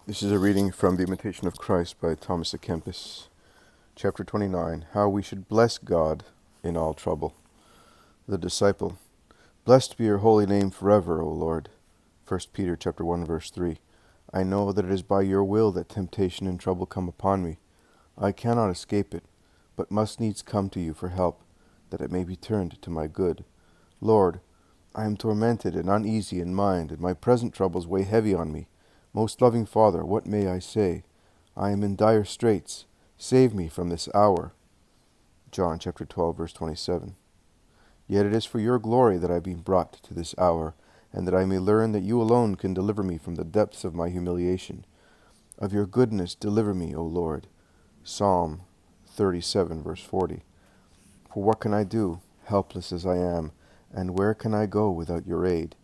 This is a reading from the Imitation of Christ by Thomas à Kempis, chapter 29, How we should bless God in all trouble. The disciple, Blessed be your holy name forever, O Lord. 1 Peter chapter 1, verse 3. I know that it is by your will that temptation and trouble come upon me. I cannot escape it, but must needs come to you for help, that it may be turned to my good. Lord, I am tormented and uneasy in mind, and my present troubles weigh heavy on me. Most loving Father, what may I say? I am in dire straits. Save me from this hour. John chapter 12, verse 27. Yet it is for your glory that I have been brought to this hour, and that I may learn that you alone can deliver me from the depths of my humiliation. Of your goodness deliver me, O Lord. Psalm 37, verse 40. For what can I do, helpless as I am, and where can I go without your aid?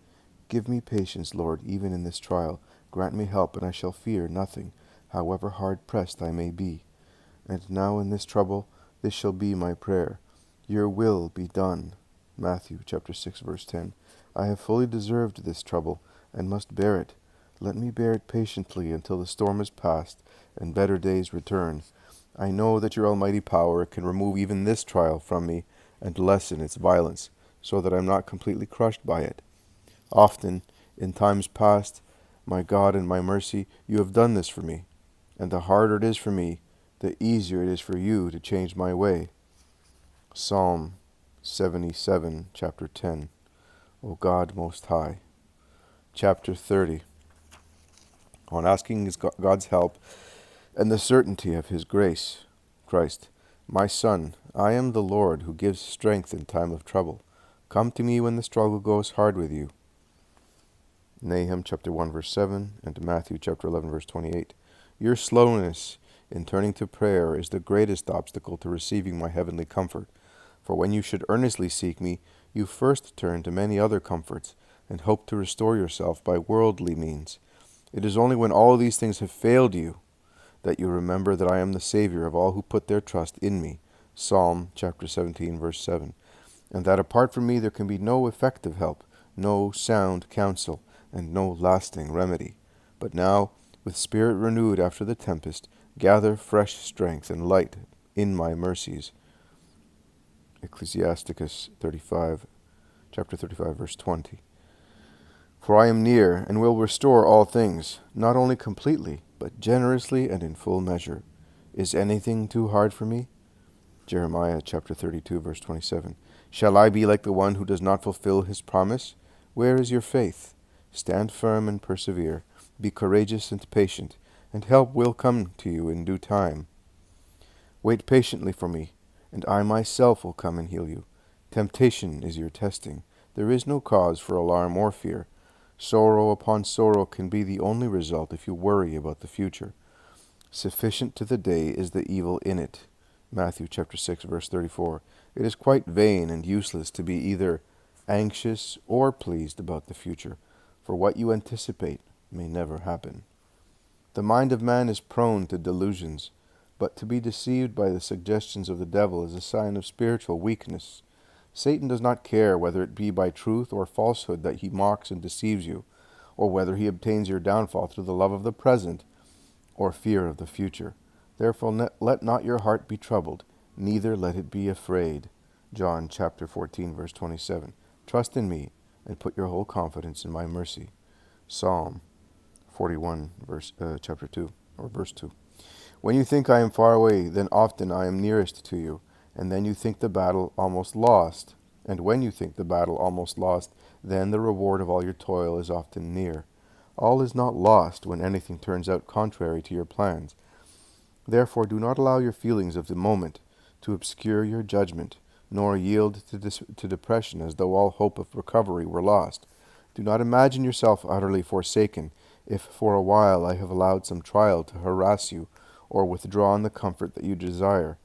Give me patience, Lord, even in this trial. Grant me help, and I shall fear nothing, however hard-pressed I may be. And now in this trouble, this shall be my prayer. Your will be done. Matthew chapter 6, verse 10. I have fully deserved this trouble, and must bear it. Let me bear it patiently until the storm is past, and better days return. I know that your almighty power can remove even this trial from me, and lessen its violence, so that I am not completely crushed by it. Often, in times past, my God and my mercy, you have done this for me, and the harder it is for me, the easier it is for you to change my way. Psalm 77, chapter 10. O God Most High. Chapter 30. On asking God's help and the certainty of His grace. Christ, my Son, I am the Lord who gives strength in time of trouble. Come to me when the struggle goes hard with you. Nahum chapter 1, verse 7, and Matthew chapter 11, verse 28. Your slowness in turning to prayer is the greatest obstacle to receiving my heavenly comfort. For when you should earnestly seek me, you first turn to many other comforts, and hope to restore yourself by worldly means. It is only when all these things have failed you that you remember that I am the Savior of all who put their trust in me. Psalm chapter 17, verse 7. And that apart from me there can be no effective help, no sound counsel, and no lasting remedy. But now, with spirit renewed after the tempest, gather fresh strength and light in my mercies. Ecclesiasticus 35, chapter 35, verse 20. For I am near, and will restore all things, not only completely, but generously and in full measure. Is anything too hard for me? Jeremiah chapter 32, verse 27. Shall I be like the one who does not fulfill his promise? Where is your faith? Stand firm and persevere. Be courageous and patient, and help will come to you in due time. Wait patiently for me, and I myself will come and heal you. Temptation is your testing. There is no cause for alarm or fear. Sorrow upon sorrow can be the only result if you worry about the future. Sufficient to the day is the evil in it. Matthew chapter 6, verse 34. It is quite vain and useless to be either anxious or pleased about the future, for what you anticipate may never happen. The mind of man is prone to delusions, but to be deceived by the suggestions of the devil is a sign of spiritual weakness. Satan does not care whether it be by truth or falsehood that he mocks and deceives you, or whether he obtains your downfall through the love of the present or fear of the future. Therefore let not your heart be troubled, neither let it be afraid. John chapter 14, verse 27. Trust in me, and put your whole confidence in my mercy. Psalm 41, chapter 2, or verse 2. When you think I am far away, then often I am nearest to you, and then you think the battle almost lost. And when you think the battle almost lost, then the reward of all your toil is often near. All is not lost when anything turns out contrary to your plans. Therefore do not allow your feelings of the moment to obscure your judgment, nor yield to depression as though all hope of recovery were lost. Do not imagine yourself utterly forsaken, if for a while I have allowed some trial to harass you, or withdrawn the comfort that you desire.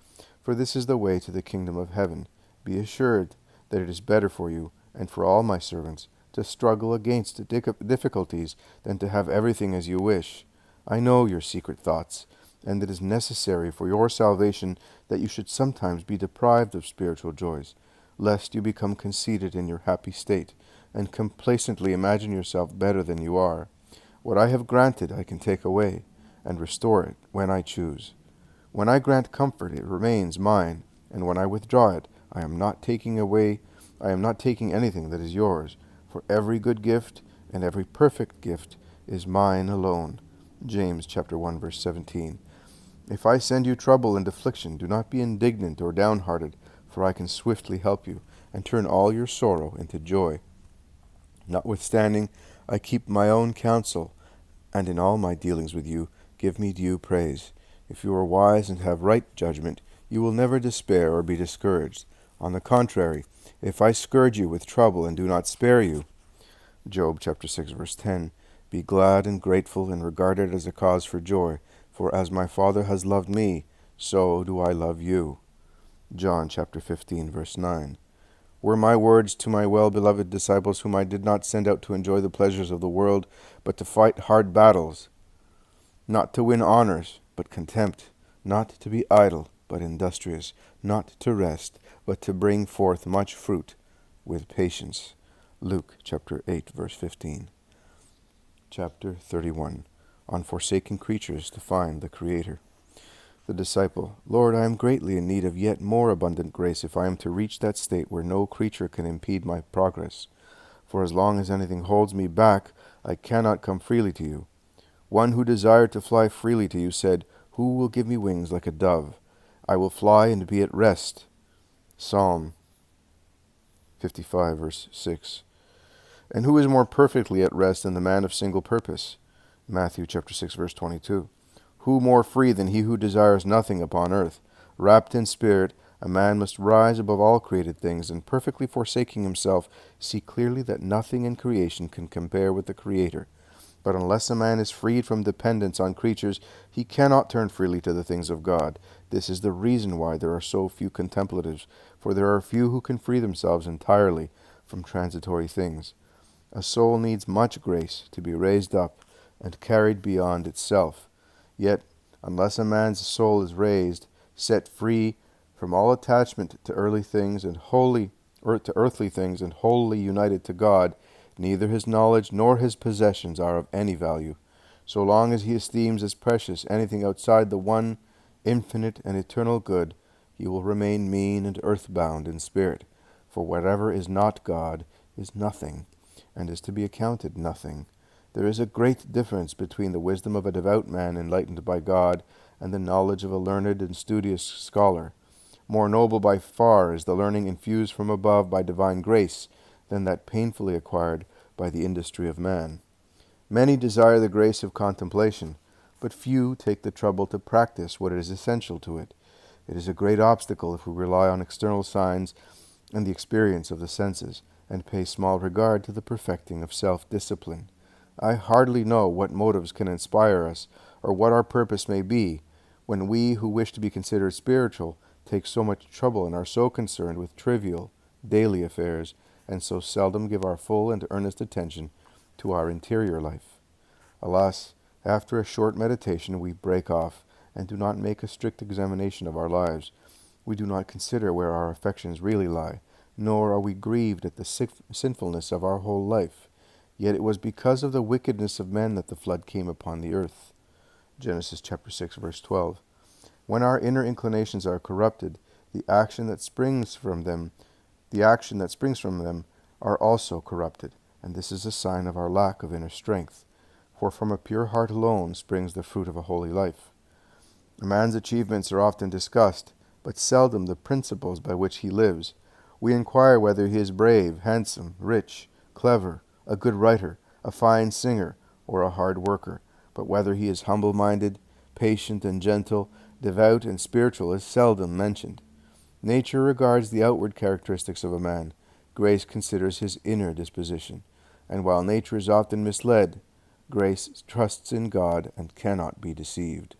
For this is the way to the kingdom of heaven. Be assured that it is better for you, and for all my servants, to struggle against difficulties than to have everything as you wish. I know your secret thoughts, and it is necessary for your salvation that you should sometimes be deprived of spiritual joys, lest you become conceited in your happy state, and complacently imagine yourself better than you are. What I have granted I can take away, and restore it when I choose. When I grant comfort, it remains mine, and when I withdraw it, I am not taking anything that is yours, for every good gift and every perfect gift is mine alone. James chapter 1 verse 17. If I send you trouble and affliction, do not be indignant or downhearted, for I can swiftly help you, and turn all your sorrow into joy. Notwithstanding, I keep my own counsel, and in all my dealings with you, give me due praise. If you are wise and have right judgment, you will never despair or be discouraged. On the contrary, if I scourge you with trouble and do not spare you, Job chapter 6 verse 10, be glad and grateful and regard it as a cause for joy, for as my Father has loved me, so do I love you. John chapter 15 verse 9. Were my words to my well-beloved disciples whom I did not send out to enjoy the pleasures of the world, but to fight hard battles, not to win honors, but contempt, not to be idle, but industrious, not to rest, but to bring forth much fruit with patience. Luke chapter 8 verse 15. Chapter 31. On forsaken creatures to find the Creator. The disciple, Lord, I am greatly in need of yet more abundant grace if I am to reach that state where no creature can impede my progress. For as long as anything holds me back, I cannot come freely to you. One who desired to fly freely to you said, Who will give me wings like a dove? I will fly and be at rest. Psalm 55 verse 6. And who is more perfectly at rest than the man of single purpose? Matthew chapter 6 verse 22. Who more free than he who desires nothing upon earth? Wrapped in spirit, a man must rise above all created things, and perfectly forsaking himself, see clearly that nothing in creation can compare with the Creator. But unless a man is freed from dependence on creatures, he cannot turn freely to the things of God. This is the reason why there are so few contemplatives, for there are few who can free themselves entirely from transitory things. A soul needs much grace to be raised up and carried beyond itself. Yet, unless a man's soul is raised, set free from all attachment to earthly things and wholly united to God, neither his knowledge nor his possessions are of any value. So long as he esteems as precious anything outside the one infinite and eternal good, he will remain mean and earthbound in spirit. For whatever is not God is nothing, and is to be accounted nothing. There is a great difference between the wisdom of a devout man enlightened by God and the knowledge of a learned and studious scholar. More noble by far is the learning infused from above by divine grace than that painfully acquired by the industry of man. Many desire the grace of contemplation, but few take the trouble to practice what is essential to it. It is a great obstacle if we rely on external signs and the experience of the senses, and pay small regard to the perfecting of self-discipline. I hardly know what motives can inspire us, or what our purpose may be, when we who wish to be considered spiritual take so much trouble and are so concerned with trivial, daily affairs, and so seldom give our full and earnest attention to our interior life. Alas, after a short meditation we break off, and do not make a strict examination of our lives. We do not consider where our affections really lie, nor are we grieved at the sinfulness of our whole life. Yet it was because of the wickedness of men that the flood came upon the earth. Genesis chapter 6 verse 12. When our inner inclinations are corrupted, the action that springs from them are also corrupted, and this is a sign of our lack of inner strength. For from a pure heart alone springs the fruit of a holy life. A man's achievements are often discussed, but seldom the principles by which he lives. We inquire whether he is brave, handsome, rich, clever, a good writer, a fine singer, or a hard worker, but whether he is humble-minded, patient and gentle, devout and spiritual is seldom mentioned. Nature regards the outward characteristics of a man. Grace considers his inner disposition. And while nature is often misled, grace trusts in God and cannot be deceived.